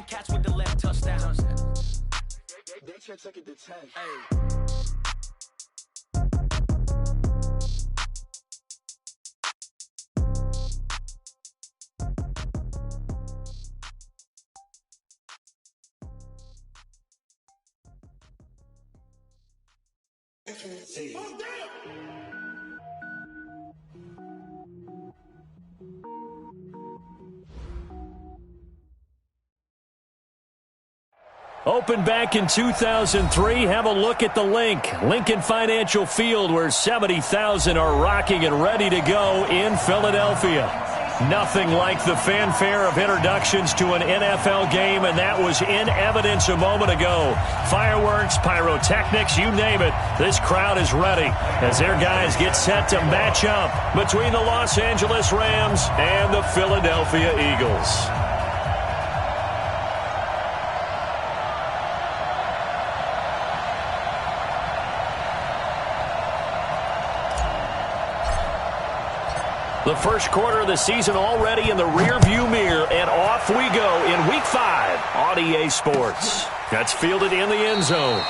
Catch with the left touchdown. They can't take it to 10. Hey. Opened back in 2003, have a look at the link. Lincoln Financial Field, where 70,000 are rocking and ready to go in Philadelphia. Nothing like the fanfare of introductions to an NFL game, and that was in evidence a moment ago. Fireworks, pyrotechnics, you name it. This crowd is ready as their guys get set to match up between the Los Angeles Rams and the Philadelphia Eagles. The first quarter of the season already in the rearview mirror, and off we go in Week 5 on EA Sports. That's fielded in the end zone.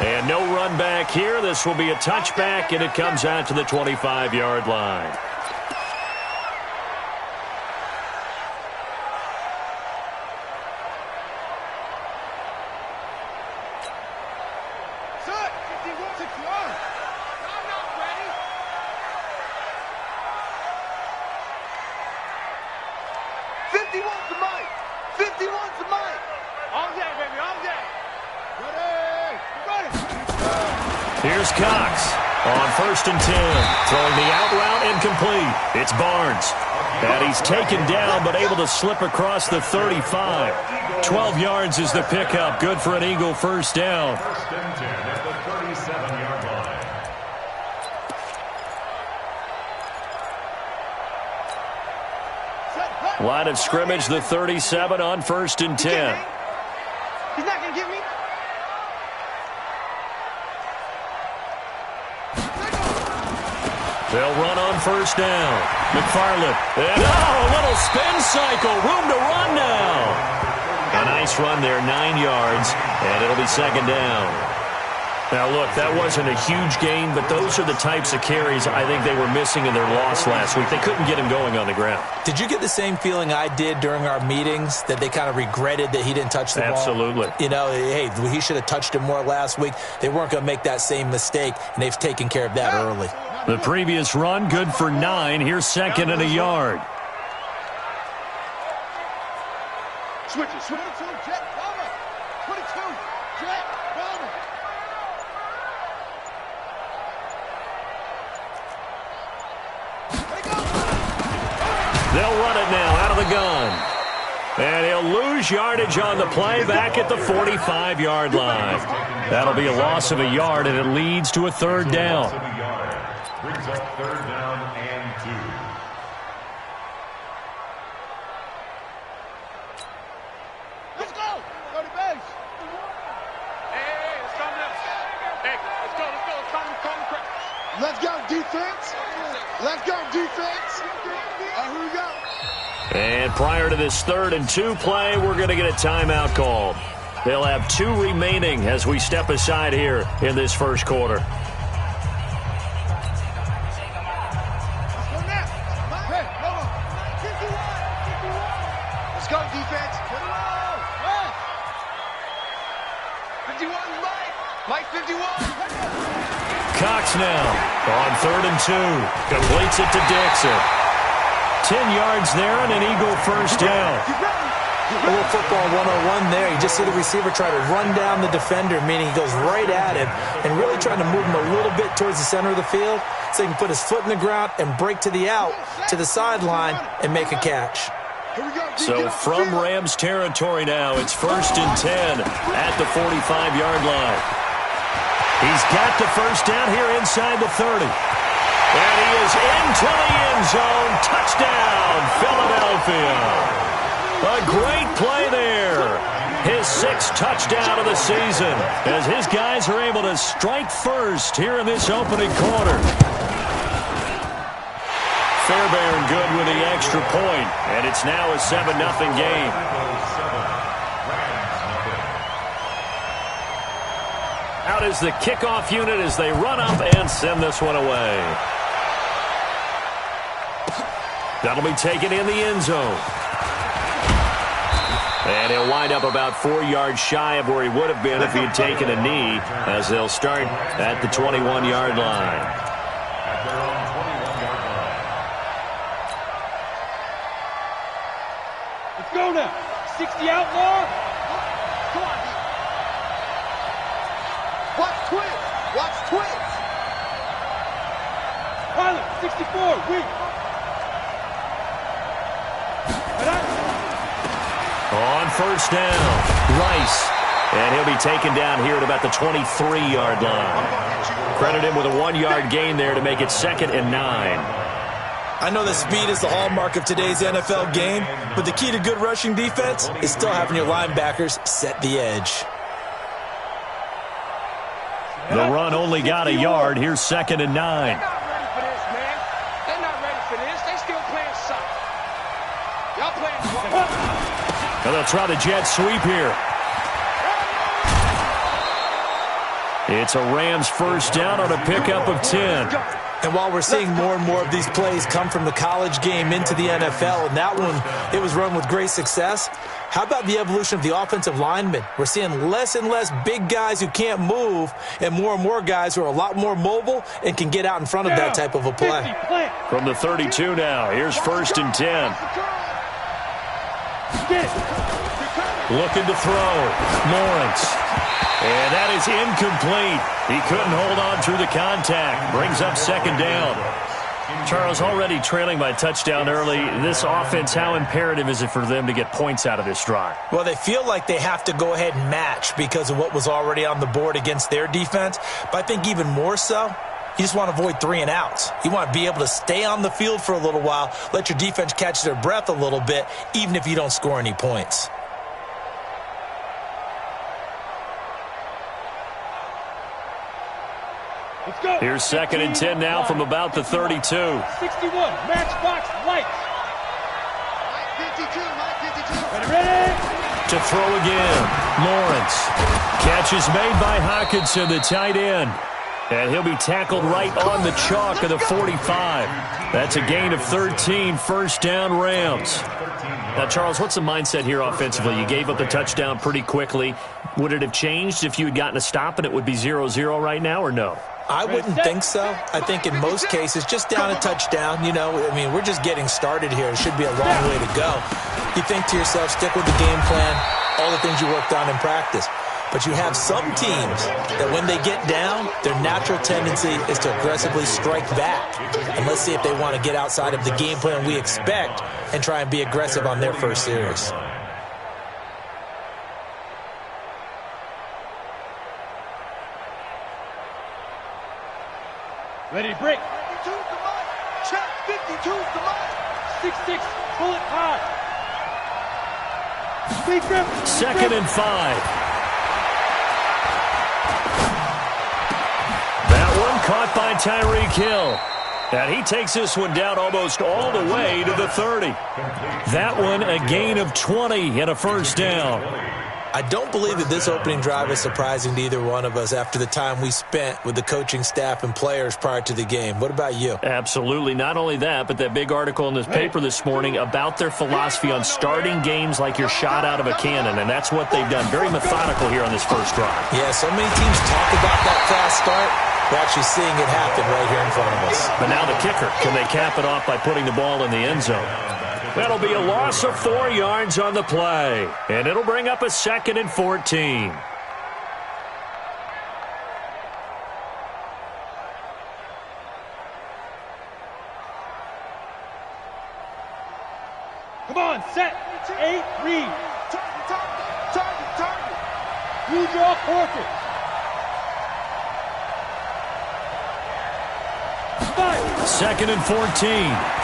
And no run back here. This will be a touchback, and it comes out to the 25-yard line. Here's Cox on 1st and 10. Throwing the out route incomplete. It's Barnes. And he's taken down but able to slip across the 35. 12 yards is the pickup. Good for an Eagle first down. 1st and 10 at the 37-yard line. Line of scrimmage, the 37 on 1st and 10. He's not going to give me. They'll run on 1st down. McFarland. And a little spin cycle. Room to run now. A nice run there, 9 yards. And it'll be 2nd down. Now, look, that wasn't a huge gain, but those are the types of carries I think they were missing in their loss last week. They couldn't get him going on the ground. Did you get the same feeling I did during our meetings, that they kind of regretted that he didn't touch the ball? Absolutely. You know, hey, he should have touched it more last week. They weren't going to make that same mistake, and they've taken care of that early. The previous run, good for 9. Here's 2nd and a yard. Switch it. 22, jet, cover. 22, jet, cover. They'll run it now out of the gun. And he'll lose yardage on the play back at the 45-yard line. That'll be a loss of a yard, and it leads to a 3rd down. Brings up 3rd down and 2. Let's go. Go to base. Hey, let's come now. Hey, let's go. Come. Let's go, defense. Let's go, defense. Here we go. And prior to this 3rd and 2 play, we're going to get a timeout called. They'll have 2 remaining as we step aside here in this first quarter. Let's go, defense. 51, Mike 51. Cox now on 3rd and 2. Completes it to Dixon. 10 yards there and an Eagle first down. A little football 101 there. You just see the receiver try to run down the defender, meaning he goes right at him and really trying to move him a little bit towards the center of the field so he can put his foot in the ground and break to the out, to the sideline, and make a catch. So from Rams territory now, it's 1st and 10 at the 45-yard line. He's got the first down here inside the 30. And he is into the end zone. Touchdown, Philadelphia. A great play there. His 6th touchdown of the season as his guys are able to strike first here in this opening quarter. Fairbairn good with the extra point, and it's now a 7-0 game. out is the kickoff unit as they run up and send this one away. That'll be taken in the end zone. And he'll wind up about 4 yards shy of where he would have been if he had taken a knee, as they'll start at the 21-yard line. At their own 21-yard line. Let's go now. 60 out more. Come on. Watch twins. Watch twins. Pilot, 64, weak. On first down, Rice. And he'll be taken down here at about the 23-yard line. Credit him with a 1-yard gain there to make it 2nd and 9. I know that speed is the hallmark of today's NFL game, but the key to good rushing defense is still having your linebackers set the edge. The run only got a yard. Here's 2nd and 9. They're not ready for this, man. They're not ready for this. They still playing soft. Y'all playing. And they'll try the jet sweep here. It's a Rams first down on a pickup of 10. And while we're seeing more and more of these plays come from the college game into the NFL, and that one, it was run with great success, how about the evolution of the offensive linemen? We're seeing less and less big guys who can't move and more guys who are a lot more mobile and can get out in front of that type of a play. From the 32 now, here's 1st and 10. Looking to throw. Lawrence. And that is incomplete. He couldn't hold on through the contact. Brings up 2nd down. Charles, already trailing by touchdown early. This offense, how imperative is it for them to get points out of this drive? Well, they feel like they have to go ahead and match because of what was already on the board against their defense. But I think even more so, you just want to avoid 3 and outs. You want to be able to stay on the field for a little while, let your defense catch their breath a little bit, even if you don't score any points. Let's go. Here's 2nd and 10 now from about the 32. 61, matchbox, lights. Mike 52, Mike 52. Ready? To throw again. Lawrence. Catch is made by Hockenson, the tight end. And he'll be tackled right on the chalk of the 45. That's a gain of 13, first down Rams. Now, Charles, what's the mindset here offensively? You gave up the touchdown pretty quickly. Would it have changed if you had gotten a stop and it would be 0-0 right now, or no? I wouldn't think so. I think in most cases, just down a touchdown, you know, I mean, we're just getting started here. It should be a long way to go. You think to yourself, stick with the game plan, all the things you worked on in practice. But you have some teams that when they get down, their natural tendency is to aggressively strike back. And let's see if they want to get outside of the game plan we expect and try and be aggressive on their first series. Ready to break. 52's the money. Check 52's the money. 6-6, bullet high. Big grip. 2nd and 5. That one caught by Tyreek Hill. And he takes this one down almost all the way to the 30. That one a gain of 20 and a first down. I don't believe that this opening drive is surprising to either one of us after the time we spent with the coaching staff and players prior to the game. What about you? Absolutely. Not only that, but that big article in this paper this morning about their philosophy on starting games like you're shot out of a cannon, and that's what they've done. Very methodical here on this first drive. Yeah, so many teams talk about that fast start. We're actually seeing it happen right here in front of us. But now the kicker. Can they cap it off by putting the ball in the end zone? That'll be a loss of 4 yards on the play. And it'll bring up a 2nd and 14. Come on, set. 8, read. Target. You draw quarter. 2nd and 14.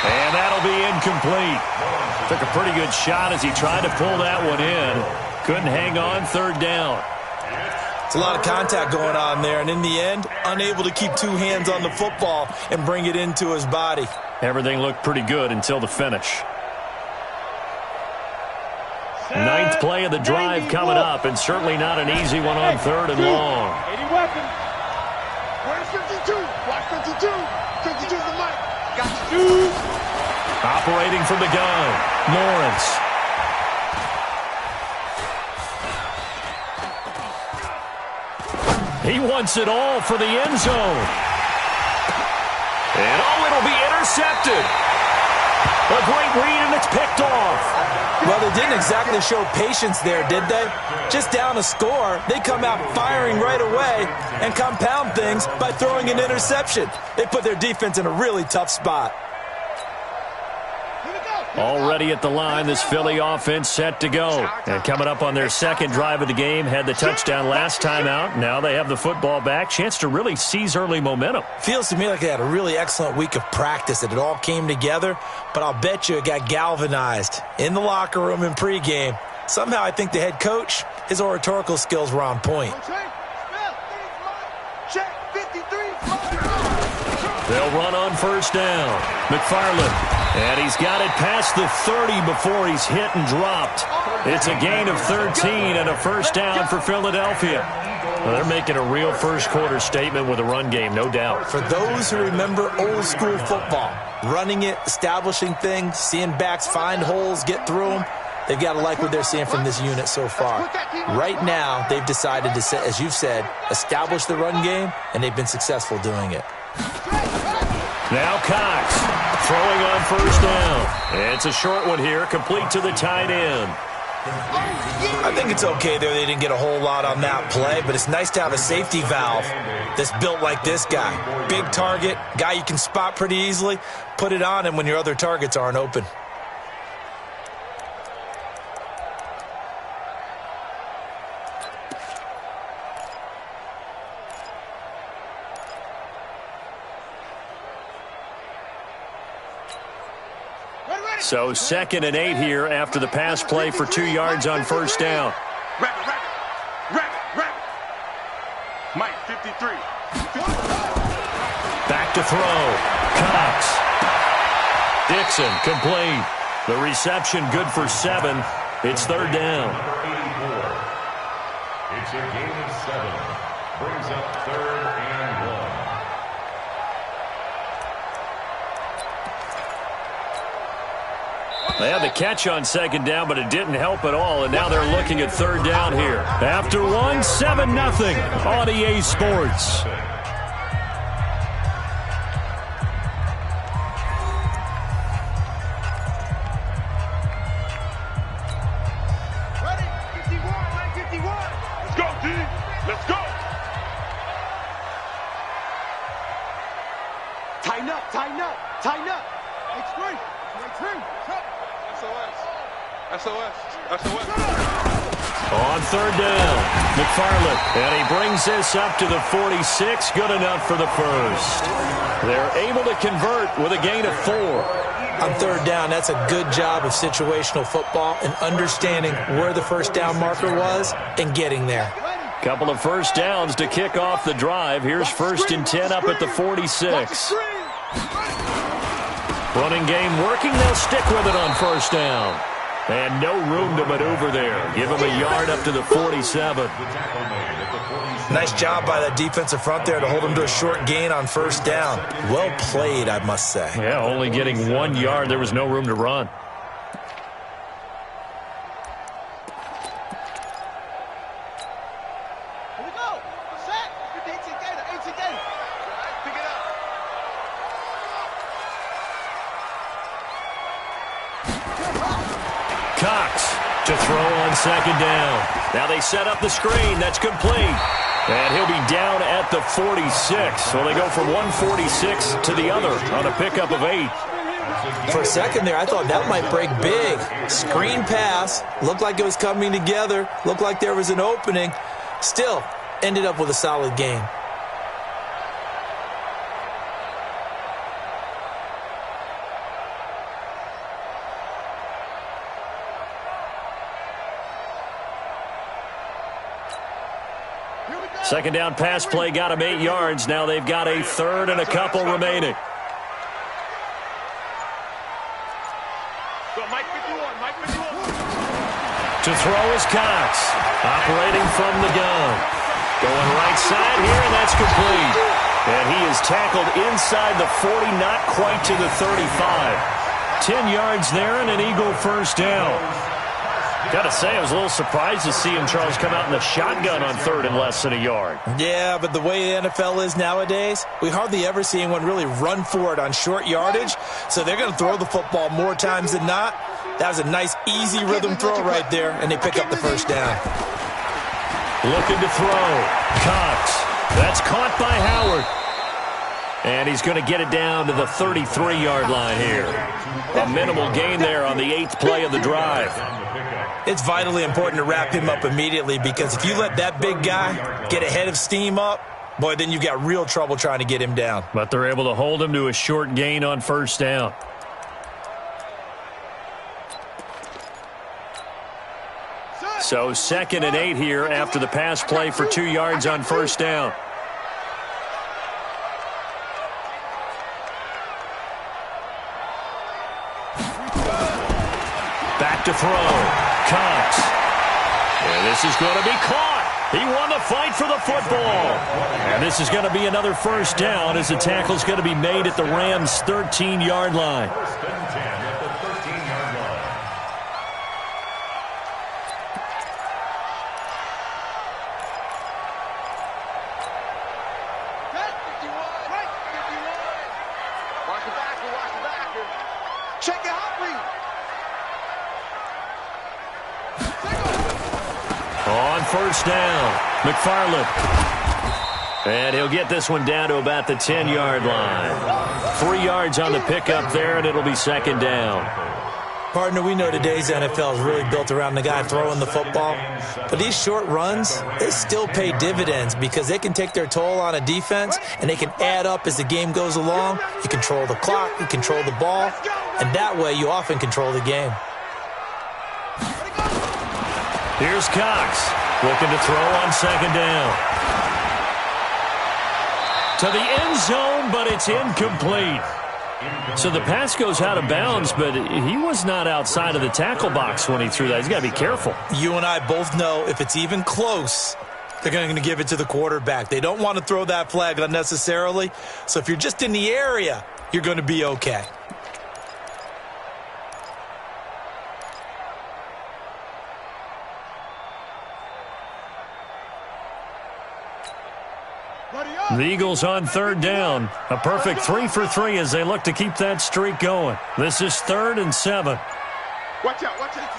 And that'll be incomplete. Took a pretty good shot as he tried to pull that one in. Couldn't hang on, 3rd down. It's a lot of contact going on there, and in the end, unable to keep 2 hands on the football and bring it into his body. Everything looked pretty good until the finish. Ninth play of the drive coming up, and certainly not an easy one on 3rd and long. 80 weapon. Where's 52? Watch 52. 52 is the mic. Got you. Operating from the gun, Lawrence. He wants it all for the end zone. And it'll be intercepted. A great read, and it's picked off. Well, they didn't exactly show patience there, did they? Just down a score, they come out firing right away and compound things by throwing an interception. They put their defense in a really tough spot. Already at the line, this Philly offense set to go. And coming up on their second drive of the game, had the touchdown last time out. Now they have the football back. Chance to really seize early momentum. Feels to me like they had a really excellent week of practice, that it all came together. But I'll bet you it got galvanized in the locker room in pregame. Somehow I think the head coach, his oratorical skills were on point. They'll run on first down. McFarland. And he's got it past the 30 before he's hit and dropped. It's a gain of 13 and a first down for Philadelphia. Well, they're making a real first-quarter statement with a run game, no doubt. For those who remember old-school football, running it, establishing things, seeing backs find holes, get through them, they've got to like what they're seeing from this unit so far. Right now, they've decided to, as you've said, establish the run game, and they've been successful doing it. Now Cox throwing on first down. It's a short one here, complete to the tight end. I think it's okay there. They didn't get a whole lot on that play, but it's nice to have a safety valve that's built like this guy. Big target, guy you can spot pretty easily. Put it on him when your other targets aren't open. So 2nd and 8 here after the pass play for 2 yards on first down. Rabbit. Mike, 53. Back to throw. Cox. Dixon, complete. The reception good for 7. It's 3rd down. It's a gain of 7. Brings up 3rd and 1. They had the catch on 2nd down, but it didn't help at all, and now they're looking at 3rd down here. After 1, 7-0 on EA Sports. Ready? 51. Let's go, D. Let's go. Tighten up. X3. SOS. On 3rd down, McFarland, and he brings this up to the 46, good enough for the first. They're able to convert with a gain of 4. On 3rd down, that's a good job of situational football and understanding where the first down marker was and getting there. Couple of first downs to kick off the drive. Here's 1st and 10 up at the 46. Running game working. They'll stick with it on first down. And no room to maneuver there. Give him a yard up to the 47. Nice job by that defensive front there to hold him to a short gain on first down. Well played, I must say. Yeah, only getting 1 yard. There was no room to run. Here we go. Set. 18 gainer. Pick it up. Cox to throw on 2nd down. Now they set up the screen. That's complete. And he'll be down at the 46. So they go from 146 to the other on a pickup of 8. For a second there, I thought that might break big. Screen pass. Looked like it was coming together. Looked like there was an opening. Still, ended up with a solid gain. Second down pass play got him 8 yards. Now they've got a 3rd and a couple remaining. Go, Mike 51. To throw is Cox. Operating from the gun. Going right side here, and that's complete. And he is tackled inside the 40, not quite to the 35. 10 yards there and an Eagle first down. Got to say, I was a little surprised to see him, Charles, come out in the shotgun on third and less than a yard. Yeah, but the way the NFL is nowadays, we hardly ever see anyone really run for it on short yardage. So they're going to throw the football more times than not. That was a nice, easy rhythm throw right there, and they pick up the first down. Looking to throw. Cox. That's caught by Howard. And he's going to get it down to the 33-yard line here. A minimal gain there on the 8th play of the drive. It's vitally important to wrap him up immediately, because if you let that big guy get ahead of steam up, boy, then you've got real trouble trying to get him down. But they're able to hold him to a short gain on first down. So 2nd and 8 here after the pass play for 2 yards on first down. Back to throw. Cox. And this is going to be caught. He won the fight for the football. And this is going to be another first down as the tackle is going to be made at the Rams' 13-yard line. First and 10 at the 13-yard line. Watch the backer, watch the backer. Check it out, read. On first down, McFarland. And he'll get this one down to about the 10-yard line. 3 yards on the pickup there, and it'll be second down. Partner, we know today's NFL is really built around the guy throwing the football. But these short runs, they still pay dividends because they can take their toll on a defense, and they can add up as the game goes along. You control the clock, you control the ball, and that way you often control the game. Here's Cox, looking to throw on second down. To the end zone, but it's incomplete. So the pass goes out of bounds, but he was not outside of the tackle box when he threw that. He's got to be careful. You and I both know if it's even close, they're going to give it to the quarterback. They don't want to throw that flag unnecessarily. So if you're just in the area, you're going to be okay. The Eagles on third down. A perfect 3 for 3 as they look to keep that streak going. This is 3rd and 7. Watch out, watch out.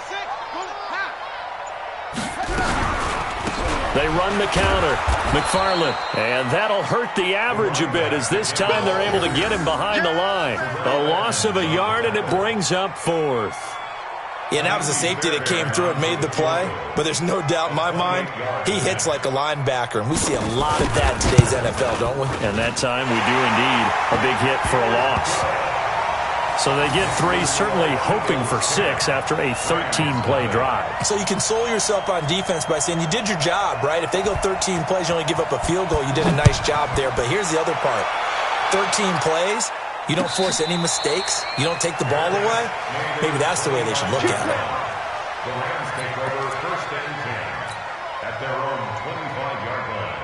They run the counter. McFarland. And that'll hurt the average a bit as this time they're able to get him behind the line. A loss of a yard, and it brings up 4th. Yeah, that was a safety that came through and made the play, but there's no doubt in my mind, he hits like a linebacker, and we see a lot of that in today's NFL, don't we? And that time we do indeed a big hit for a loss. So they get 3, certainly hoping for 6 after a 13-play drive. So you console yourself on defense by saying you did your job, right? If they go 13 plays, you only give up a field goal, you did a nice job there. But here's the other part. 13 plays, you don't force any mistakes, you don't take the ball away. Maybe that's the way they should look at it. The Rams take over first and 10 at their own 25-yard line.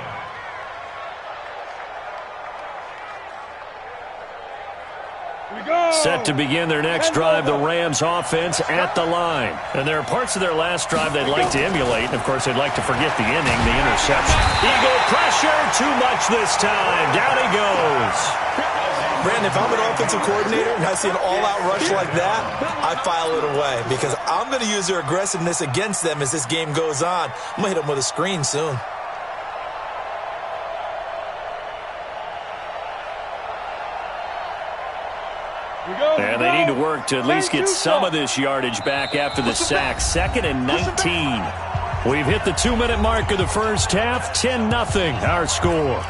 Set to begin their next drive, the Rams offense at the line. And there are parts of their last drive they'd like to emulate. Of course, they'd like to forget the inning, the interception. Eagle pressure, too much this time. Down he goes. Brandon, if I'm an offensive coordinator and I see an all-out rush like that, I file it away because I'm going to use their aggressiveness against them as this game goes on. I'm going to hit them with a screen soon. And they need to work to at least get some of this yardage back after the sack. 2nd and 19. We've hit the 2-minute mark of the first half. 10-0 our score.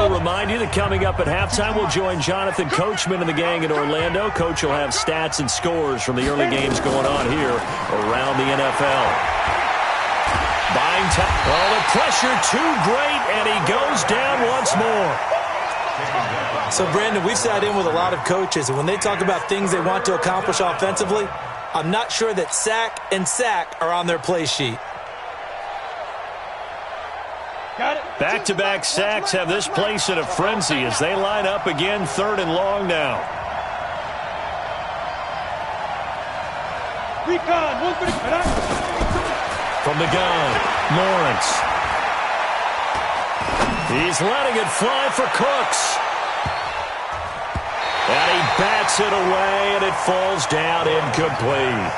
to remind you that coming up at halftime, we'll join Jonathan Coachman and the gang in Orlando. Coach will have stats and scores from the early games going on here around the NFL. Buying time. Well, the pressure too great, and he goes down once more. So, Brandon, we've sat in with a lot of coaches, and when they talk about things they want to accomplish offensively, I'm not sure that sack and sack are on their play sheet. Back-to-back sacks have this place in a frenzy as they line up again, 3rd and long now. From the gun, Lawrence. He's letting it fly for Cooks. And he bats it away, and it falls down incomplete.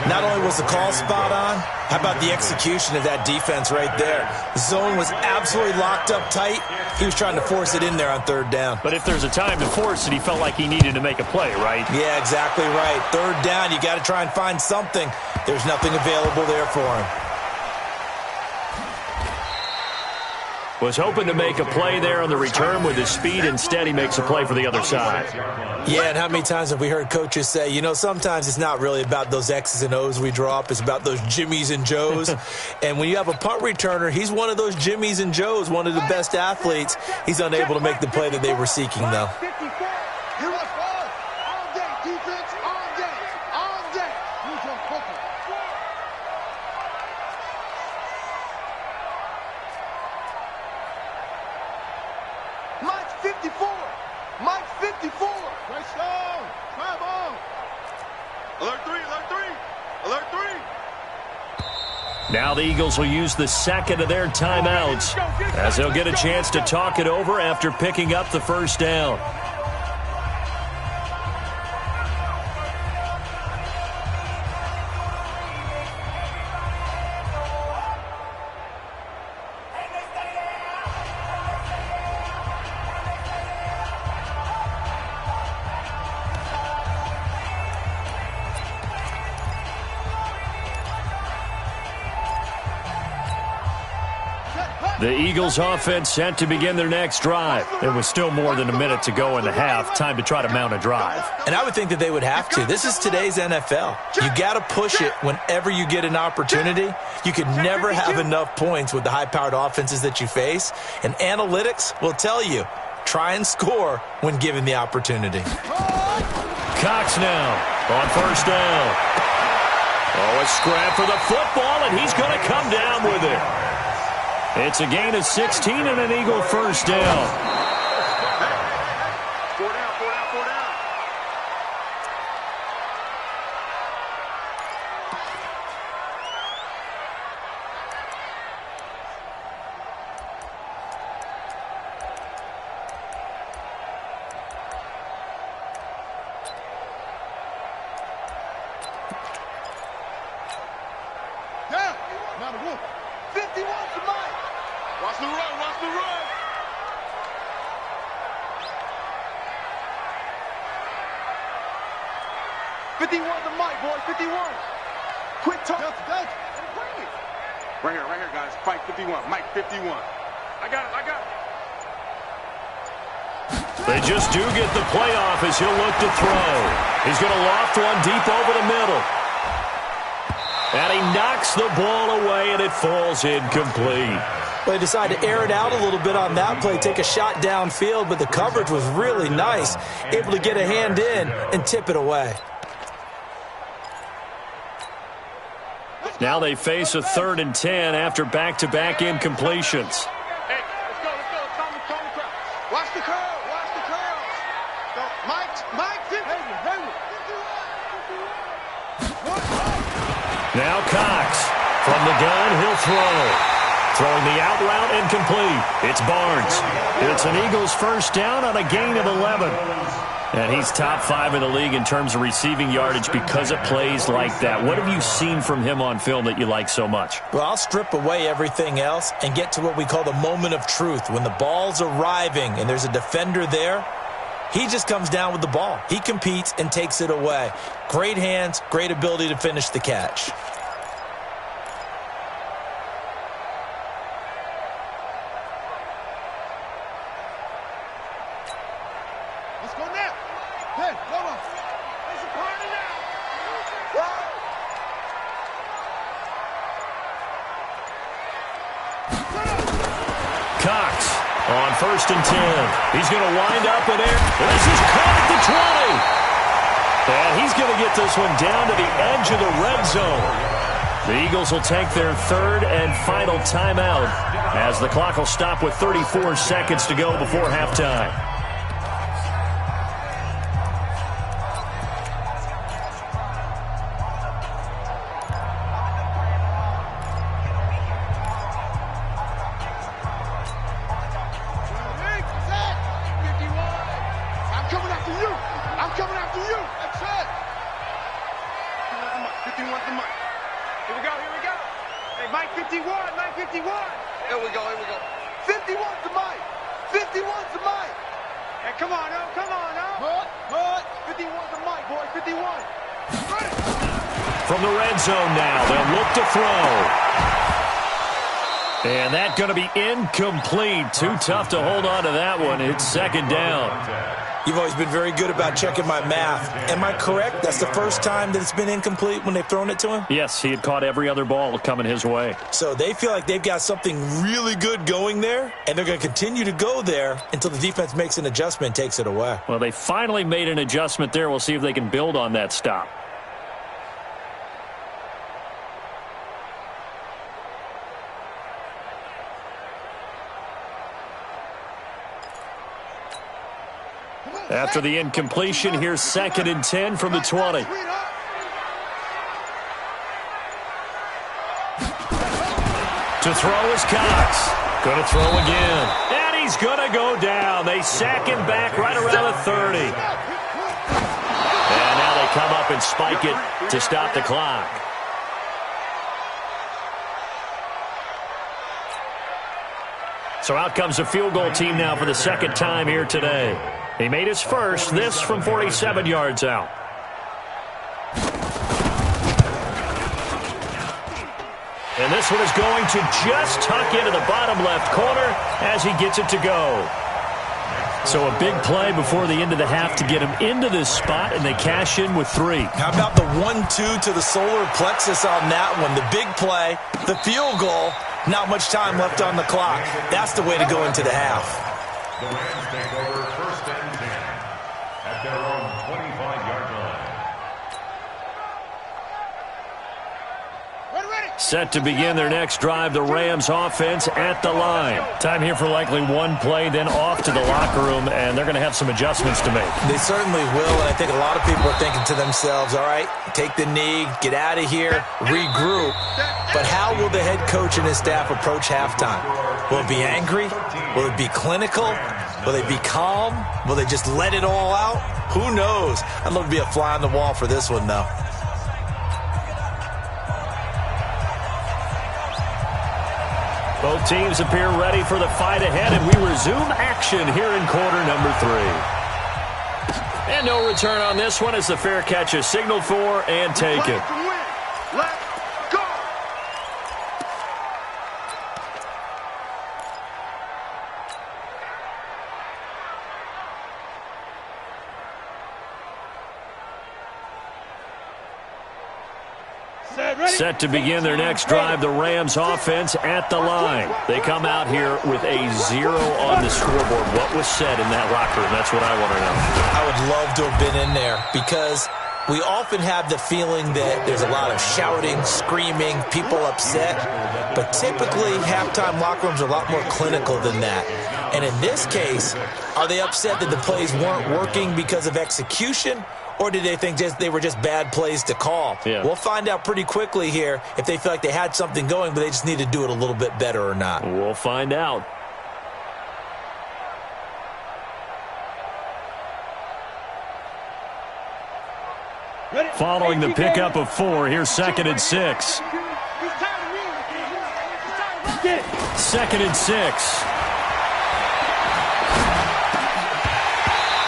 Not only was the call spot on, how about the execution of that defense right there? The zone was absolutely locked up tight. He was trying to force it in there on 3rd down. But if there's a time to force it, he felt like he needed to make a play, right? Yeah, exactly right. 3rd down, you got to try and find something. There's nothing available there for him. Was hoping to make a play there on the return with his speed. Instead, he makes a play for the other side. Yeah, and how many times have we heard coaches say, you know, sometimes it's not really about those X's and O's we draw up. It's about those Jimmies and Joes. And when you have a punt returner, he's one of those Jimmies and Joes, one of the best athletes. He's unable to make the play that they were seeking, though. Now the Eagles will use the second of their timeouts as they'll get a chance to talk it over after picking up the 1st down. The Eagles offense set to begin their next drive. There was still more than a minute to go in the half. Time to try to mount a drive. And I would think that they would have to. This is today's NFL. You got to push it whenever you get an opportunity. You can never have enough points with the high-powered offenses that you face. And analytics will tell you, try and score when given the opportunity. Cox now on 1st down. Oh, a scrap for the football, and he's going to come down with it. It's a gain of 16 and an Eagle 1st down. 4 down, 4 down, 4 down. Yeah, now the wolf. 51 to Mike. Watch the run, watch the run. Mike, boy, 51. Quick talk. Delta. Right here, guys. Fight 51. Mike, 51. I got it. They just do get the playoff as he'll look to throw. He's going to loft one deep over the middle. And he knocks the ball away, and it falls incomplete. They decided to air it out a little bit on that play, take a shot downfield, but the coverage was really nice, able to get a hand in and tip it away. Now they face a 3rd and 10 after back-to-back incompletions. Hey, let's go. Calm the crowd. Watch the curl. Go. Mike, 50. Now Cox from the gun, he'll throw. Throwing the out route incomplete. It's Barnes. It's an Eagles 1st down on a gain of 11. And he's top 5 in the league in terms of receiving yardage because of plays like that. What have you seen from him on film that you like so much? Well, I'll strip away everything else and get to what we call the moment of truth. When the ball's arriving and there's a defender there, he just comes down with the ball. He competes and takes it away. Great hands, great ability to finish the catch. On 1st and 10. He's going to wind up in air. This is caught at the 20. And he's going to get this one down to the edge of the red zone. The Eagles will take their third and final timeout as the clock will stop with 34 seconds to go before halftime. From the red zone now, they'll look to throw. And that's going to be incomplete. Too tough to hold on to that one. It's 2nd down. You've always been very good about checking my math. Am I correct? That's the first time that it's been incomplete when they've thrown it to him? Yes, he had caught every other ball coming his way. So they feel like they've got something really good going there, and they're going to continue to go there until the defense makes an adjustment and takes it away. Well, they finally made an adjustment there. We'll see if they can build on that stop. After the incompletion, here's 2nd and 10 from the 20. To throw is Cox. Going to throw again. And he's going to go down. They sack him back right around the 30. And now they come up and spike it to stop the clock. So out comes the field goal team now for the 2nd time here today. He made his first, this from 47 yards out. And this one is going to just tuck into the bottom left corner as he gets it to go. So a big play before the end of the half to get him into this spot, and they cash in with 3. How about the 1-2 to the solar plexus on that one? The big play, the field goal, not much time left on the clock. That's the way to go into the half. The Rams take over 1st and 10 at their own 25-yard line. Set to begin their next drive, the Rams offense at the line. Time here for likely one play, then off to the locker room, and they're going to have some adjustments to make. They certainly will, and I think a lot of people are thinking to themselves, all right, take the knee, get out of here, regroup. But how will the head coach and his staff approach halftime? Will it be angry? Will it be clinical? Will they be calm? Will they just let it all out? Who knows? I'd love to be a fly on the wall for this one, though. Both teams appear ready for the fight ahead, and we resume action here in quarter number 3. And no return on this one as the fair catch is signaled for and taken. Let's go! Set to begin their next drive, the Rams offense at the line. They come out here with a 0 on the scoreboard. What was said in that locker room? That's what I want to know. I would love to have been in there because we often have the feeling that there's a lot of shouting, screaming, people upset. But typically, halftime locker rooms are a lot more clinical than that. And in this case, are they upset that the plays weren't working because of execution? Or did they think they were just bad plays to call? Yeah. We'll find out pretty quickly here if they feel like they had something going, but they just need to do it a little bit better or not. We'll find out. Following the pickup of 4, here's 2nd and 6. 2nd and 6.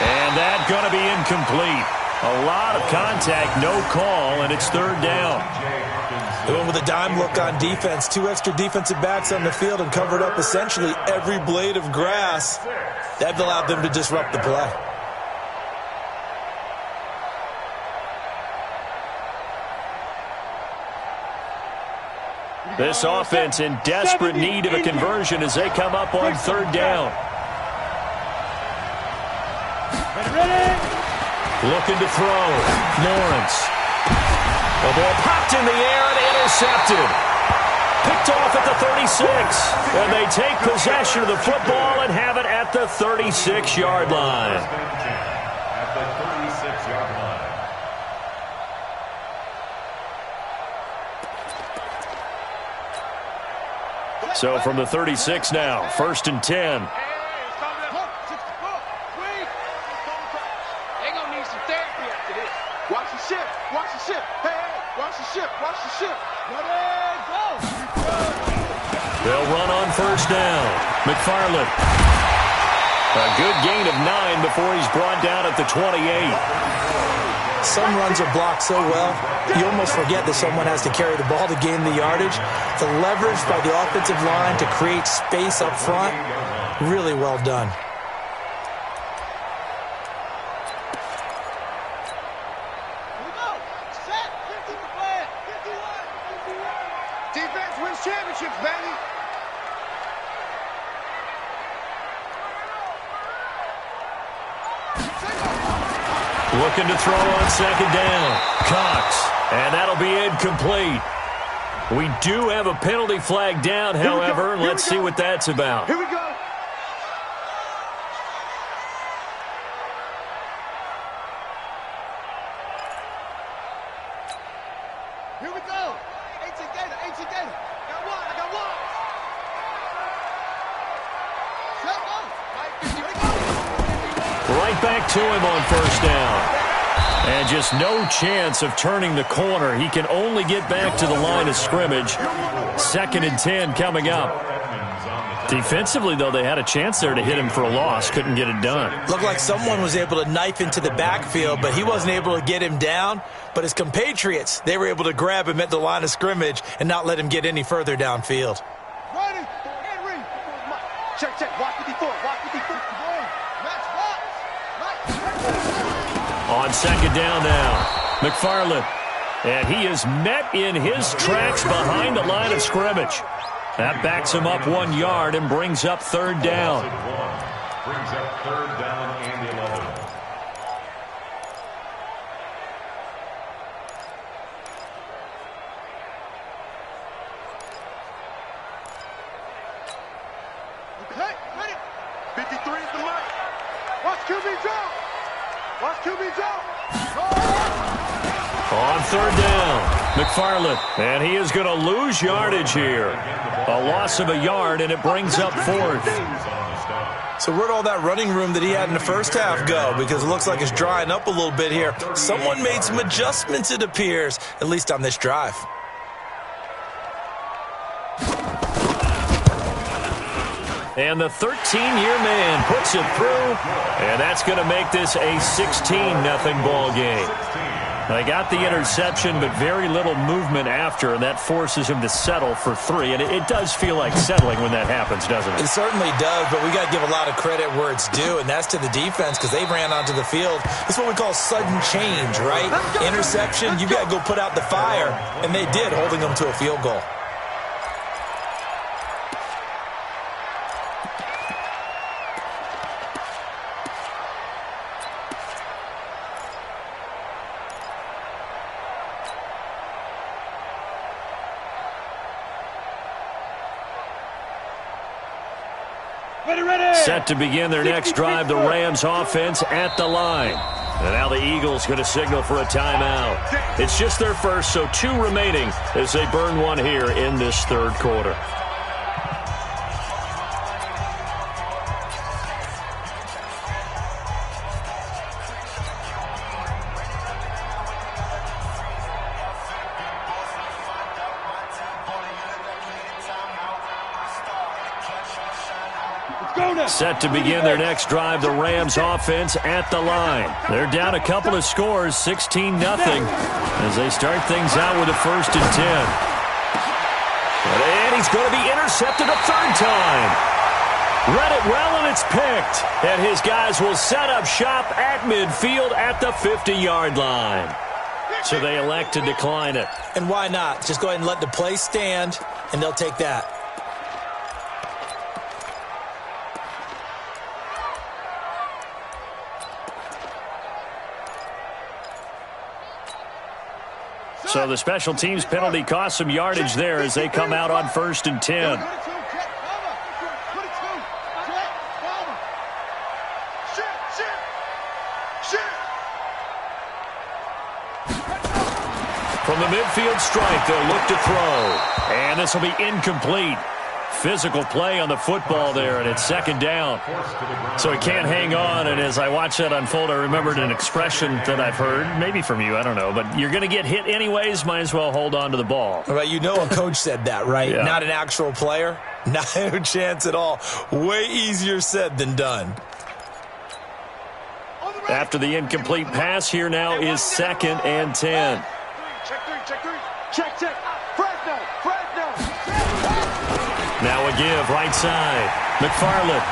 And that's going to be incomplete. A lot of contact, no call, and it's 3rd down. They went with a dime look on defense. 2 extra defensive backs on the field and covered up essentially every blade of grass. That allowed them to disrupt the play. This offense in desperate need of a conversion as they come up on 3rd down. Looking to throw. Lawrence. The ball popped in the air and intercepted. Picked off at the 36. And they take possession of the football and have it at the 36-yard line. At the 36-yard line. So from the 36 now, 1st and 10. They're going to need some therapy after this. Watch the ship. Watch the ship. Hey, hey, watch the ship. Watch the ship. Ready, go. They'll run on 1st down. McFarland. A good gain of 9 before he's brought down at the 28. Some runs are blocked so well, you almost forget that someone has to carry the ball to gain the yardage. The leverage by the offensive line to create space up front, really well done. Defense wins championships, baby. Looking to throw on 2nd down. Cox. And that'll be incomplete. We do have a penalty flag down, however. Let's see what that's about. Here we go. Here we go. 18 Gator, 18 Gator. Got one, I got one. Right back to him on 1st down. And just no chance of turning the corner. He can only get back to the line of scrimmage. 2nd and 10 coming up. Defensively, though, they had a chance there to hit him for a loss. Couldn't get it done. Looked like someone was able to knife into the backfield, but he wasn't able to get him down. But his compatriots, they were able to grab him at the line of scrimmage and not let him get any further downfield. Ready, Henry. Check, check. Watch 54. Watch 54. Match box. On 2nd down now, McFarland. And he is met in his tracks behind the line of scrimmage. That backs him up 1 yard and brings up 3rd down. Brings up 3rd down and 11. Okay, ready. 53 is the mic. Watch QB jump. Watch QB jump. On 3rd down, McFarland. And he is going to lose yardage here. A loss of a yard, and it brings up 4th. So where'd all that running room that he had in the first half go? Because it looks like it's drying up a little bit here. Someone made some adjustments, it appears, at least on this drive. And the 13-year man puts it through, and that's going to make this a 16-0 ball game. They got the interception, but very little movement after, and that forces him to settle for 3. And it does feel like settling when that happens, doesn't it? It certainly does, but we got to give a lot of credit where it's due, and that's to the defense because they ran onto the field. It's what we call sudden change, right? Interception, you got to go put out the fire, and they did, holding them to a field goal. Set to begin their next drive, the Rams offense at the line. And now the Eagles going to signal for a timeout. It's just their first, so 2 remaining as they burn 1 here in this 3rd quarter. Set to begin their next drive, the Rams offense at the line. They're down a couple of scores, 16-0, as they start things out with a 1st and 10. And he's going to be intercepted a 3rd time. Read it well, and it's picked. And his guys will set up shop at midfield at the 50-yard line. So they elect to decline it. And why not? Just go ahead and let the play stand, and they'll take that. So the special teams penalty cost some yardage there as they come out on 1st and 10. From the midfield stripe, they'll look to throw. And this will be incomplete. Physical play on the football there, and it's 2nd down. So he can't hang on, and as I watched that unfold, I remembered an expression that I've heard, maybe from you, I don't know, but you're going to get hit anyways, might as well hold on to the ball. Well, you know a coach said that, right? Yeah. Not an actual player. Not a chance at all. Way easier said than done. After the incomplete pass, here now is 2nd and 10. Check 3, check 3. Check. Fresno. Now a give, right side. McFarland.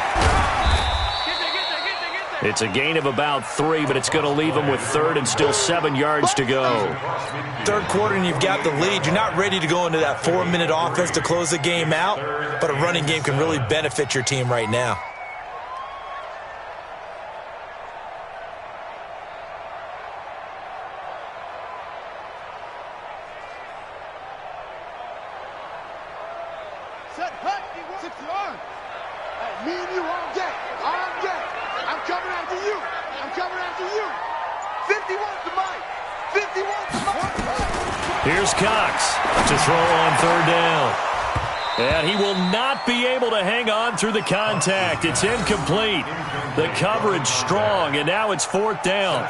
It's a gain of about 3, but it's going to leave them with 3rd and still 7 yards to go. 3rd quarter and you've got the lead. You're not ready to go into that 4-minute offense to close the game out, but a running game can really benefit your team right now. Me and you on deck. I'm coming after you. 51's the mic. 51's the mic. Here's Cox to throw on 3rd down. And he will not be able to hang on through the contact. It's incomplete. The coverage strong, and now it's 4th down.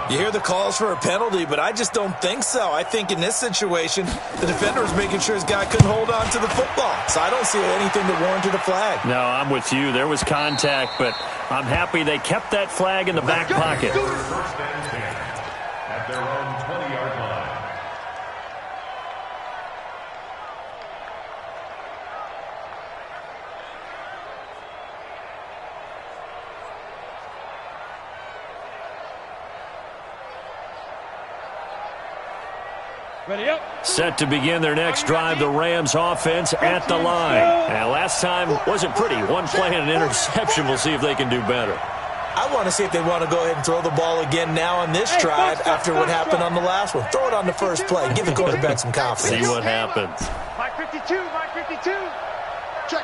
You hear the calls for a penalty, but I just don't think so. I think in this situation, the defender was making sure his guy couldn't hold on to the football. So I don't see anything that warranted a flag. No, I'm with you. There was contact, but I'm happy they kept that flag in the back pocket. 1st and 10 at their own 20-yard line. Ready up. Set to begin their next drive, the Rams offense at the line. And last time wasn't pretty. One play and an interception. We'll see if they can do better. I want to see if they want to go ahead and throw the ball again now on this drive after what happened on the last one. Throw it on the first play. Give the quarterback some confidence. See what happens. Mike 52. Check.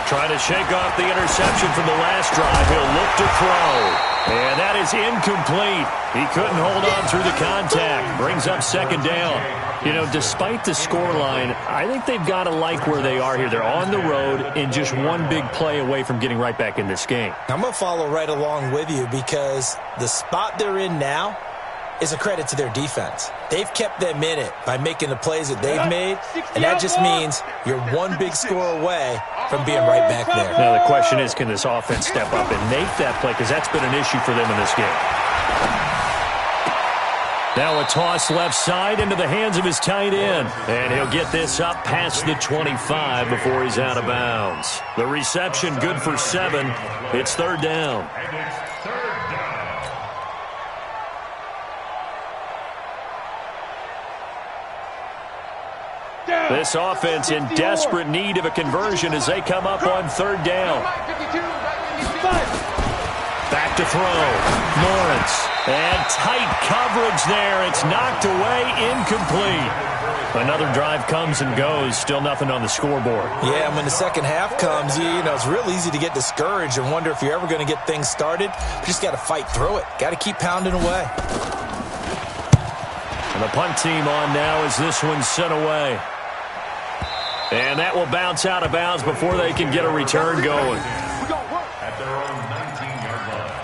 Trying to shake off the interception from the last drive. He'll look to throw. And that is incomplete. He couldn't hold on through the contact. Brings up 2nd down. You know, despite the scoreline, I think they've got to like where they are here. They're on the road and just one big play away from getting right back in this game. I'm going to follow right along with you because the spot they're in now is a credit to their defense. They've kept them in it by making the plays that they've made, and that just means you're one big score away from being right back there. Now the question is, can this offense step up and make that play? Because that's been an issue for them in this game. Now a toss left side into the hands of his tight end. And he'll get this up past the 25 before he's out of bounds. The reception good for 7. It's 3rd down. And it's 3rd down. This offense in desperate need of a conversion as they come up on 3rd down. Back to throw. Lawrence. And tight coverage there. It's knocked away, incomplete. Another drive comes and goes. Still nothing on the scoreboard. Yeah, and when the second half comes, you know, it's real easy to get discouraged and wonder if you're ever going to get things started. You just got to fight through it. Got to keep pounding away. And the punt team on now as this one's sent away. And that will bounce out of bounds before they can get a return going. At their own 19-yard line.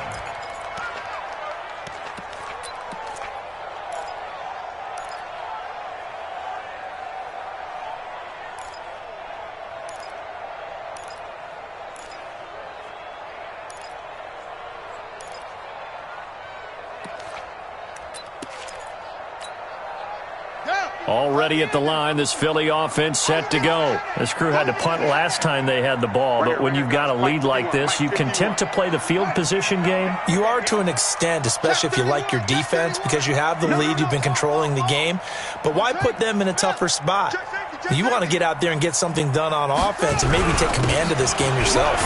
Already at the line, this Philly offense set to go. This crew had to punt last time they had the ball, but when you've got a lead like this, you content to play the field position game? You are to an extent, especially if you like your defense, because you have the lead, you've been controlling the game. But why put them in a tougher spot? You want to get out there and get something done on offense and maybe take command of this game yourself.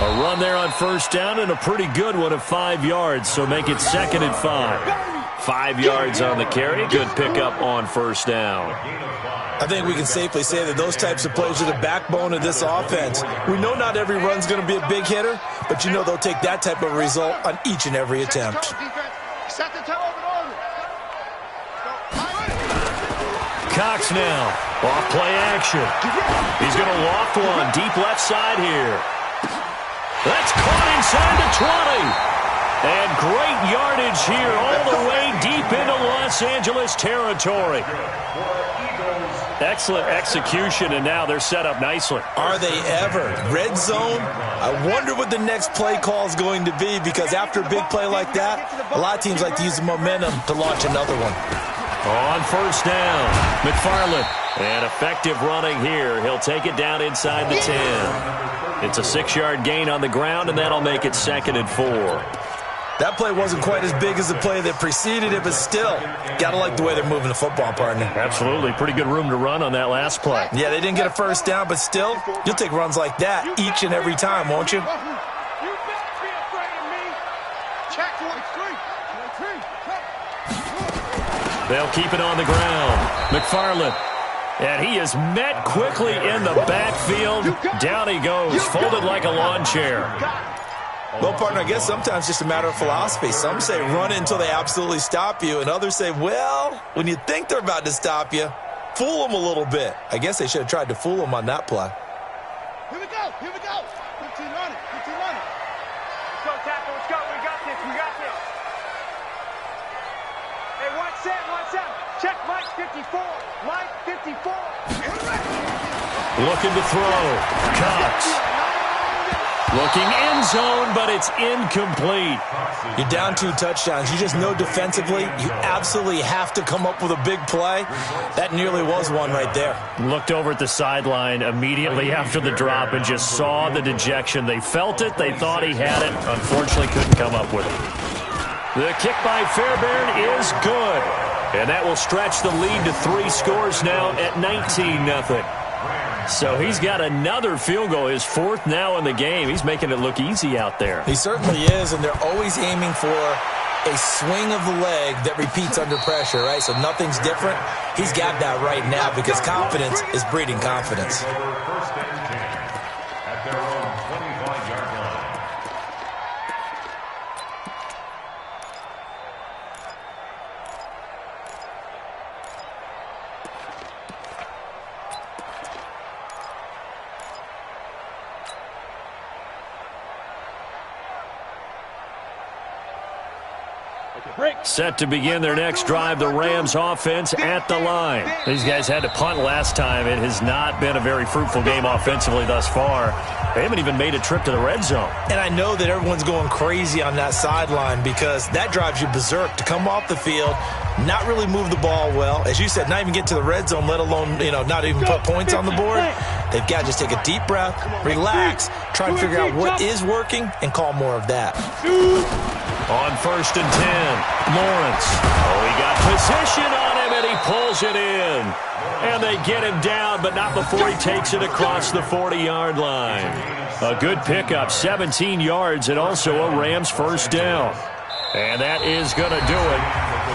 A run there on first down and a pretty good one of 5 yards, so make it 2nd and 5. 5 yards on the carry. Good pickup on first down. I think we can safely say that those types of plays are the backbone of this offense. We know not every run's going to be a big hitter, but you know they'll take that type of result on each and every attempt. Cox now, off play action. He's going to loft one deep left side here. That's caught inside the 20. And great yardage here all the way deep into Los Angeles territory. Excellent execution, and now they're set up nicely. Are they ever? Red zone? I wonder what the next play call is going to be, because after a big play like that, a lot of teams like to use the momentum to launch another one. On first down, McFarland. And effective running here. He'll take it down inside the 10. It's a 6-yard gain on the ground, and that'll make it 2nd and 4. That play wasn't quite as big as the play that preceded it, but still, got to like the way they're moving the football, partner. Absolutely. Pretty good room to run on that last play. Yeah, they didn't get a first down, but still, you'll take runs like that each and every time, won't you? You better be afraid of me. Check 23. They'll keep it on the ground. McFarland. And he is met quickly in the backfield. Down he goes, folded like a lawn chair. Well, partner, I guess sometimes just a matter of philosophy. Some say run until they absolutely stop you, and others say, well, when you think they're about to stop you, fool them a little bit. I guess they should have tried to fool them on that play. Here we go. 15 running. Let's go, tackle. Let's go. We got this. Hey, watch that. Check Mike 54. Mike 54. Looking to throw. Cox. Looking end zone, but it's incomplete. You're down 2 touchdowns. You just know defensively you absolutely have to come up with a big play. That nearly was one right there. Looked over at the sideline immediately after the drop and just saw the dejection. They felt it. They thought he had it. Unfortunately, couldn't come up with it. The kick by Fairbairn is good. And that will stretch the lead to 3 scores now at 19-0. So he's got another field goal, his 4th now in the game. He's making it look easy out there. He certainly is, and they're always aiming for a swing of the leg that repeats under pressure, right? So nothing's different. He's got that right now because confidence is breeding confidence. First and 10 at their own 25-yard line. Set to begin their next drive, the Rams offense at the line. These guys had to punt last time. It has not been a very fruitful game offensively thus far. They haven't even made a trip to the red zone. And I know that everyone's going crazy on that sideline because that drives you berserk to come off the field, not really move the ball well. As you said, not even get to the red zone, let alone, not even put points on the board. They've got to just take a deep breath, relax, try and figure out what is working, and call more of that. On first and 10, Lawrence. Oh, he got position on him, and he pulls it in. And they get him down, but not before he takes it across the 40-yard line. A good pickup, 17 yards, and also a Rams first down. And that is going to do it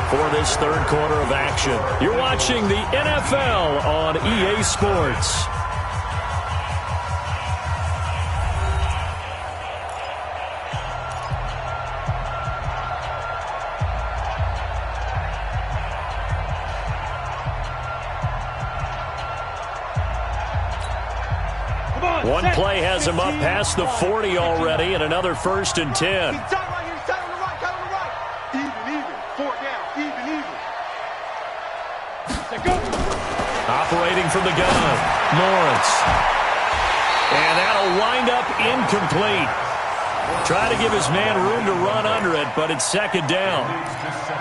for this 3rd quarter of action. You're watching the NFL on EA Sports. One play has him up past the 40 already, and another first and 10. Even. 4 down. Even. Operating from the gun, Lawrence. And that'll wind up incomplete. Try to give his man room to run under it, but it's 2nd down.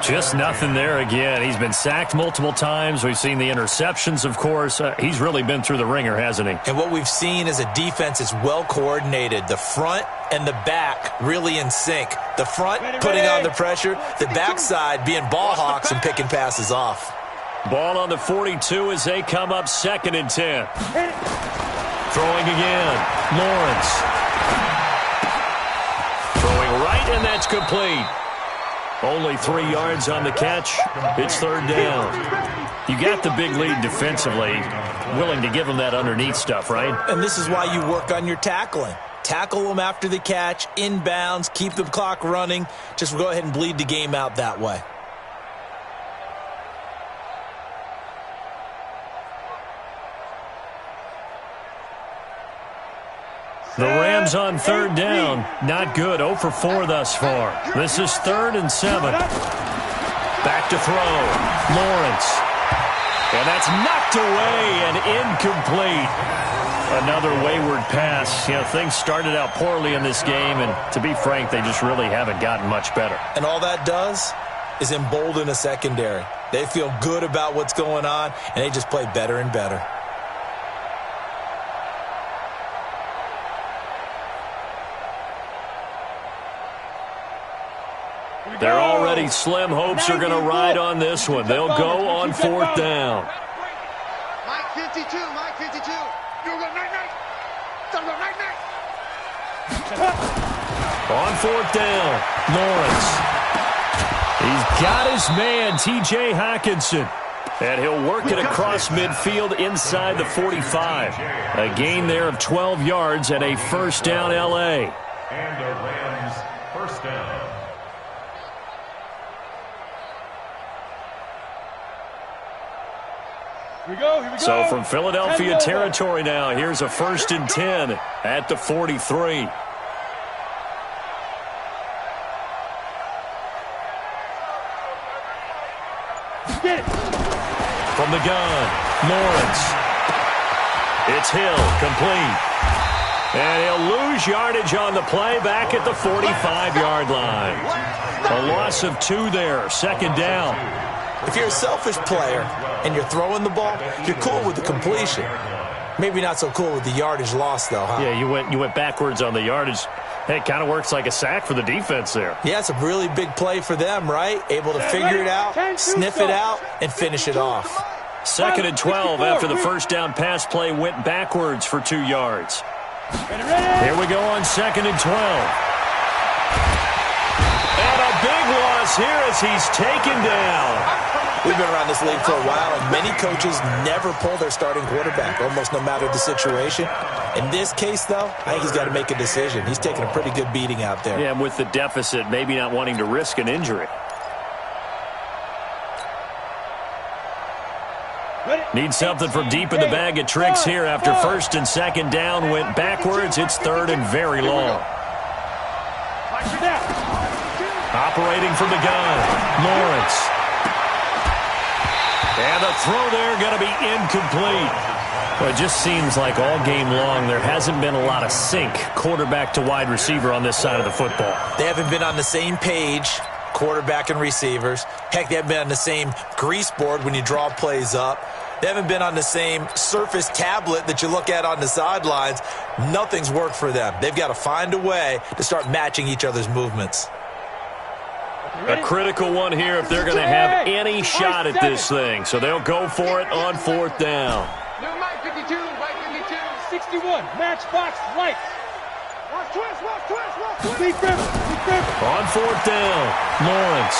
Just nothing there again. He's been sacked multiple times. We've seen the interceptions, of course. He's really been through the ringer, hasn't he? And what we've seen is a defense that's well coordinated. The front and the back really in sync. The front putting on the pressure, the backside being ball hawks and picking passes off. Ball on the 42 as they come up 2nd and 10. Throwing again, Lawrence. and that's complete. Only 3 yards on the catch. It's third down. You got the big lead defensively. Willing to give them that underneath stuff, right? And this is why you work on your tackling. Tackle them after the catch, inbounds, keep the clock running. Just go ahead and bleed the game out that way. The Rams on third down. Not good. 0 for 4 thus far. This is 3rd and 7. Back to throw. Lawrence. And that's knocked away and incomplete. Another wayward pass. You know, things started out poorly in this game, and to be frank, they just really haven't gotten much better. And all that does is embolden a secondary. They feel good about what's going on, and they just play better and better. They're already slim hopes are going to ride on this one. They'll go on 4th down. Mike 52, Mike 52. You go night-night. Don't go night-night. On 4th down, Lawrence. He's got his man, T.J. Hockenson. And he'll work it across midfield inside the 45. A gain there of 12 yards and a first down L.A. And the Rams first down. Here we go. So from Philadelphia territory now, here's a 1st and 10 at the 43. From the gun, Lawrence. It's Hill, complete. And he'll lose yardage on the play back at the 45-yard line. A loss of 2 there, 2nd down. If you're a selfish player and you're throwing the ball, you're cool with the completion. Maybe not so cool with the yardage loss, though, huh? Yeah, you went backwards on the yardage. Hey, it kind of works like a sack for the defense there. Yeah, it's a really big play for them, right? Able to figure it out, sniff it out, and finish it off. 2nd and 12 after the first down pass play went backwards for 2 yards. Here we go on 2nd and 12. And a big loss here as he's taken down. We've been around this league for a while, and many coaches never pull their starting quarterback, almost no matter the situation. In this case, though, I think he's got to make a decision. He's taking a pretty good beating out there. Yeah, and with the deficit, maybe not wanting to risk an injury. Needs something from deep in the bag of tricks here after 1st and 2nd down went backwards. It's 3rd and very long. Operating from the gun, Lawrence. And the throw there going to be incomplete. Well, it just seems like all game long there hasn't been a lot of sync quarterback to wide receiver on this side of the football. They haven't been on the same page, quarterback and receivers. Heck, they haven't been on the same grease board when you draw plays up. They haven't been on the same surface tablet that you look at on the sidelines. Nothing's worked for them. They've got to find a way to start matching each other's movements. A critical one here if they're going to have any shot at this thing. So they'll go for it on 4th down. New Mike 52, Mike 52, 61, matchbox lights. Watch twist, watch twist, watch twist. Big Griffin, Big Griffin. On 4th down, Lawrence.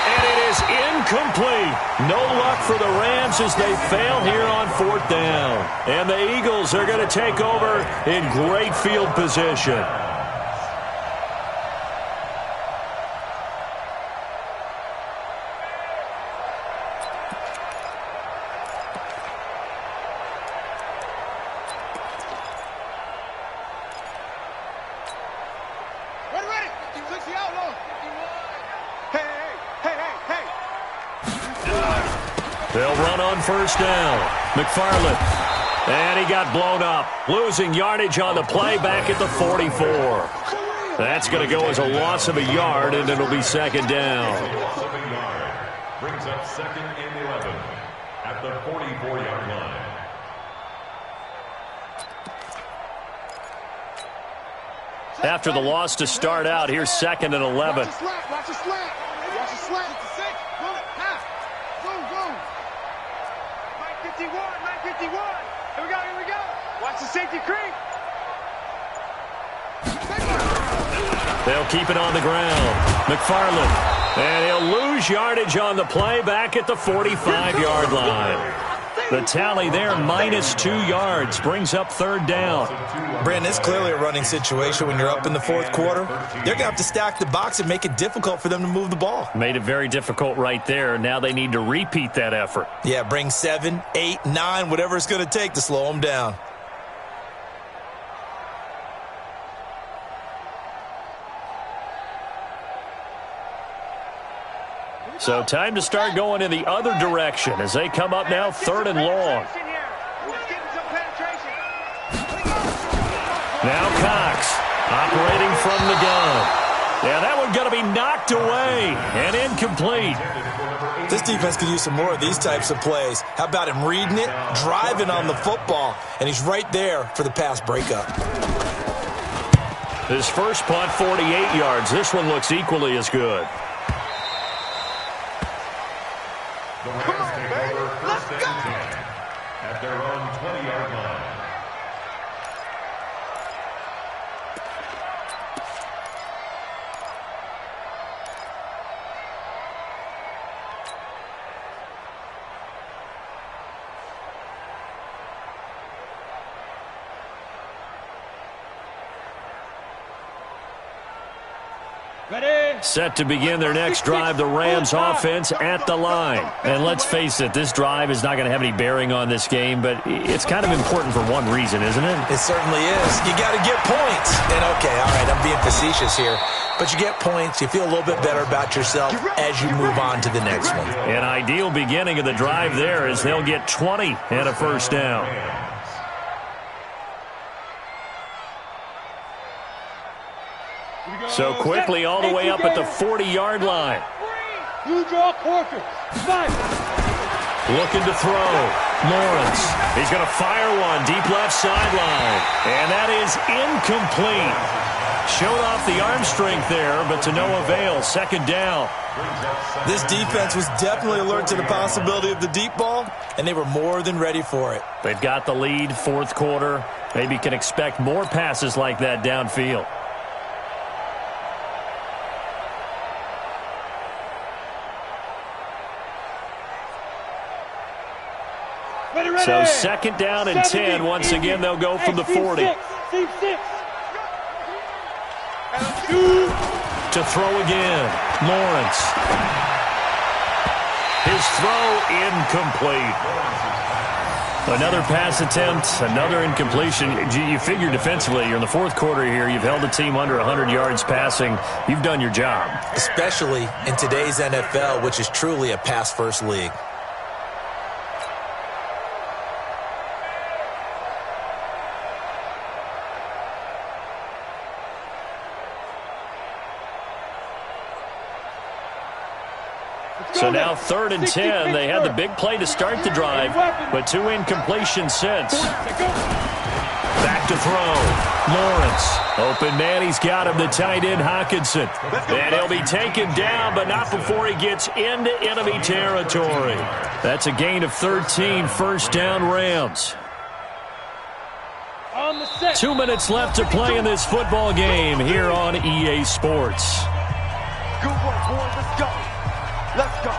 And it is incomplete. No luck for the Rams as they fail here on 4th down. And the Eagles are going to take over in great field position. They'll run on 1st down. McFarland. And he got blown up. Losing yardage on the play back at the 44. That's going to go as a loss of a yard, and it'll be 2nd down. Loss of a yard brings up 2nd and 11 at the 44-yard line. After the loss to start out, here's 2nd and 11. Watch the slant. Watch the slant. Watch the slant. It's a 6. Run it. Pass. Zoom, zoom. Mike 51. Mike 51. Here we go. Here we go. Watch the safety creep. They'll keep it on the ground. McFarland. And he'll lose yardage on the play back at the 45-yard line. The tally there, -2 yards, brings up third down. Brandon, it's clearly a running situation when you're up in the fourth quarter. They're going to have to stack the box and make it difficult for them to move the ball. Made it very difficult right there. Now they need to repeat that effort. Yeah, bring 7, 8, 9, whatever it's going to take to slow them down. So time to start going in the other direction as they come up now 3rd and long. Now Cox operating from the gun. Yeah, that one's going to be knocked away and incomplete. This defense could use some more of these types of plays. How about him reading it, driving on the football, and he's right there for the pass breakup. His first punt, 48 yards. This one looks equally as good. The Rams take over 1st and 10 at their own 20-yard line. Ready? Set to begin their next drive, the Rams offense at the line. And let's face it, this drive is not going to have any bearing on this game, but it's kind of important for one reason, isn't it? It certainly is. You got to get points. And, okay, all right, I'm being facetious here. But you get points, you feel a little bit better about yourself as you move on to the next one. An ideal beginning of the drive there is they'll get 20 and a first down. So quickly all the way up at the 40-yard line. You draw quarters. 5. Looking to throw. Lawrence. He's going to fire one deep left sideline. And that is incomplete. Showed off the arm strength there, but to no avail. 2nd down. This defense was definitely alert to the possibility of the deep ball, and they were more than ready for it. They've got the lead, 4th quarter. Maybe can expect more passes like that downfield. So 2nd down and 10. Once again, they'll go from the 40. To throw again. Lawrence. His throw incomplete. Another pass attempt, another incompletion. You figure defensively, you're in the 4th quarter here. You've held the team under 100 yards passing. You've done your job. Especially in today's NFL, which is truly a pass-first league. So now 3rd and 10. They had the big play to start the drive, but 2 incompletions since. Back to throw. Lawrence. Open man. He's got him, the tight end, Hockenson. And he'll be taken down, but not before he gets into enemy territory. That's a gain of 13. First down, Rams. 2 minutes left to play in this football game here on EA Sports. Good work, boys. Let's go. Let's go.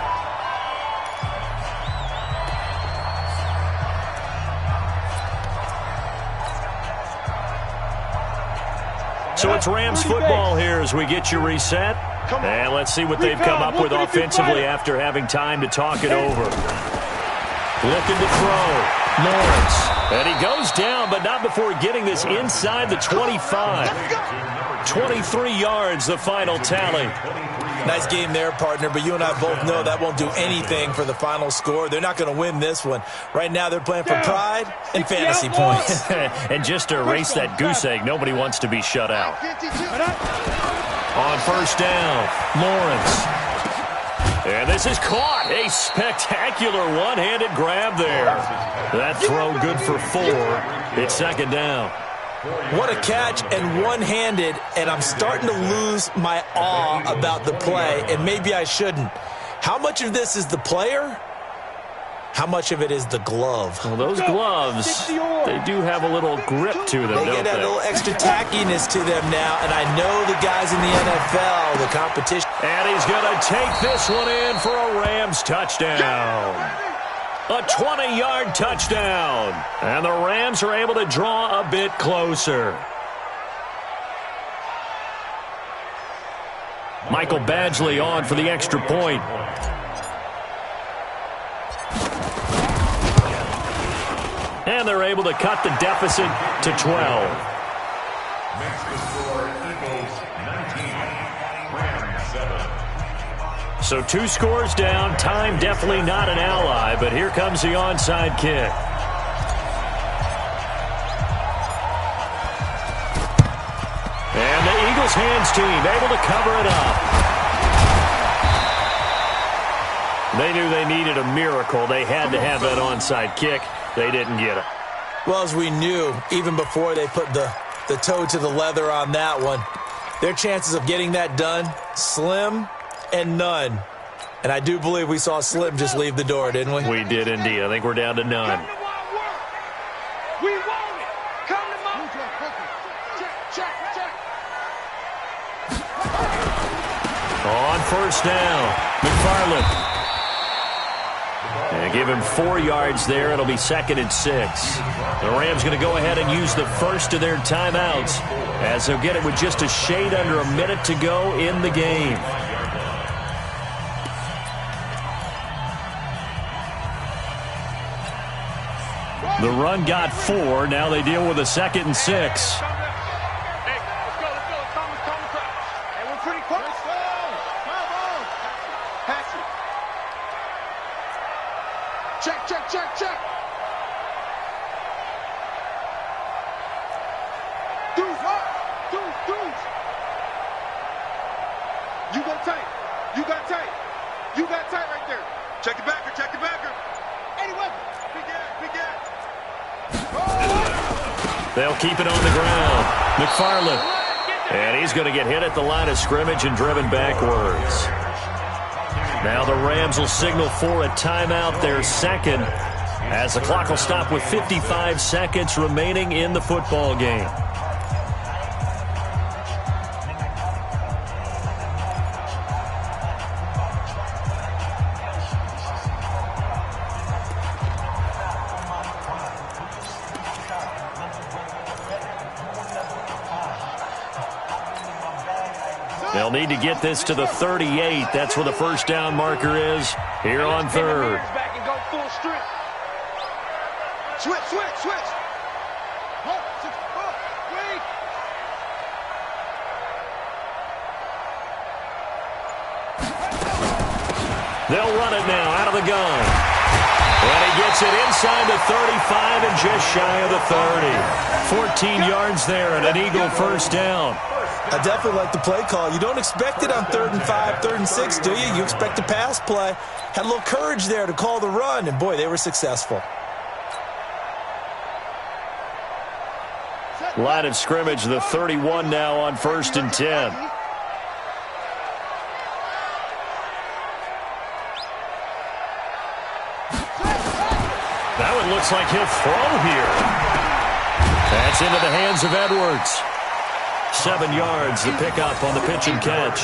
So it's Rams football here as we get you reset. And let's see what they've come up with offensively after having time to talk it over. Looking to throw. Lawrence. And he goes down, but not before getting this inside the 25. 23 yards, the final tally. Nice game there, partner, but you and I both know that won't do anything for the final score. They're not going to win this one. Right now, they're playing for pride and fantasy points. And just to erase that goose egg, nobody wants to be shut out. On first down, Lawrence. And this is caught. A spectacular one-handed grab there. That throw good for 4. It's 2nd down. What a catch, and one-handed, and I'm starting to lose my awe about the play, and maybe I shouldn't. How much of this is the player? How much of it is the glove? Well, those gloves, they do have a little grip to them, They don't get that they? little extra tackiness to them now, and I know the guys in the NFL, the competition. And he's going to take this one in for a Rams touchdown. A 20-yard touchdown. And the Rams are able to draw a bit closer. Michael Badgley on for the extra point. And they're able to cut the deficit to 12. Makes the score Eagles 19, Rams 7. So 2 scores down. Time definitely not an ally, but here comes the onside kick. And the Eagles hands team able to cover it up. They knew they needed a miracle. They had to have that onside kick. They didn't get it. Well, as we knew, even before they put the toe to the leather on that one, their chances of getting that done, slim and none. And I do believe we saw Slim just leave the door, didn't we? We did indeed. I think we're down to none. We want it. Come to my check. On first down, McFarland. And give him 4 yards there. It'll be 2nd and 6. The Rams going to go ahead and use the first of their timeouts as they'll get it with just a shade under a minute to go in the game. The run got 4. Now they deal with a 2nd and 6. Hey, let's go. Thomas. Hey, we're pretty close. Pass it. Check. Deuce. You got tight right there. Check your backer. Eddie Weber. Big guy. They'll keep it on the ground. McFarland. And he's going to get hit at the line of scrimmage and driven backwards. Now the Rams will signal for a timeout, their 2nd, as the clock will stop with 55 seconds remaining in the football game. They'll need to get this to the 38. That's where the first down marker is here on 3rd. Back and go full strip. Switch. They'll run it now out of the gun. And he gets it inside the 35 and just shy of the 30. 14 yards there and an Eagle first down. I definitely like the play call. You don't expect it on 3rd and 5, 3rd and 6, do you? You expect a pass play. Had a little courage there to call the run, and boy, they were successful. Line of scrimmage, the 31 now on 1st and 10. That one looks like he'll throw here. That's into the hands of Edwards. 7 yards, the pickup on the pitch and catch.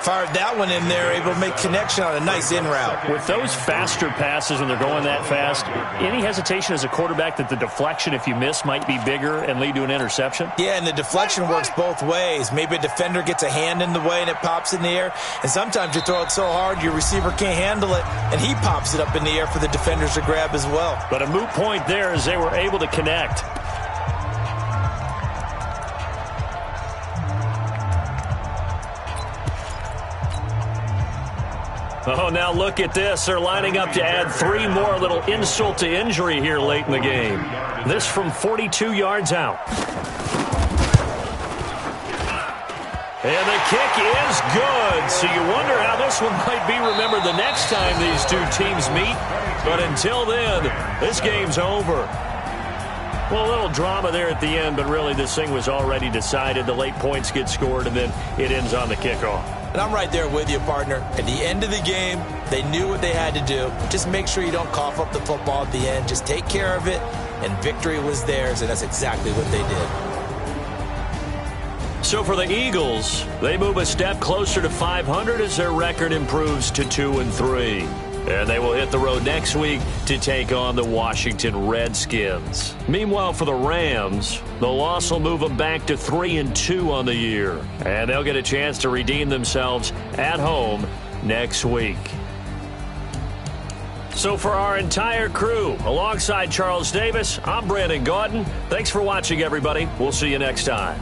Fired that one in there, able to make connection on a nice in route. With those faster passes when they're going that fast, any hesitation as a quarterback that the deflection, if you miss, might be bigger and lead to an interception? Yeah, and the deflection works both ways. Maybe a defender gets a hand in the way and it pops in the air. And sometimes you throw it so hard your receiver can't handle it, and he pops it up in the air for the defenders to grab as well. But a moot point there as they were able to connect. Oh, now look at this. They're lining up to add 3 more, little insult to injury here late in the game. This from 42 yards out. And the kick is good. So you wonder how this one might be remembered the next time these two teams meet. But until then, this game's over. Well, a little drama there at the end, but really this thing was already decided. The late points get scored, and then it ends on the kickoff. And I'm right there with you, partner. At the end of the game, they knew what they had to do. Just make sure you don't cough up the football at the end. Just take care of it, and victory was theirs, and that's exactly what they did. So for the Eagles, they move a step closer to 500 as their record improves to 2-3. And they will hit the road next week to take on the Washington Redskins. Meanwhile, for the Rams, the loss will move them back to 3-2 on the year. And they'll get a chance to redeem themselves at home next week. So for our entire crew, alongside Charles Davis, I'm Brandon Gaudin. Thanks for watching, everybody. We'll see you next time.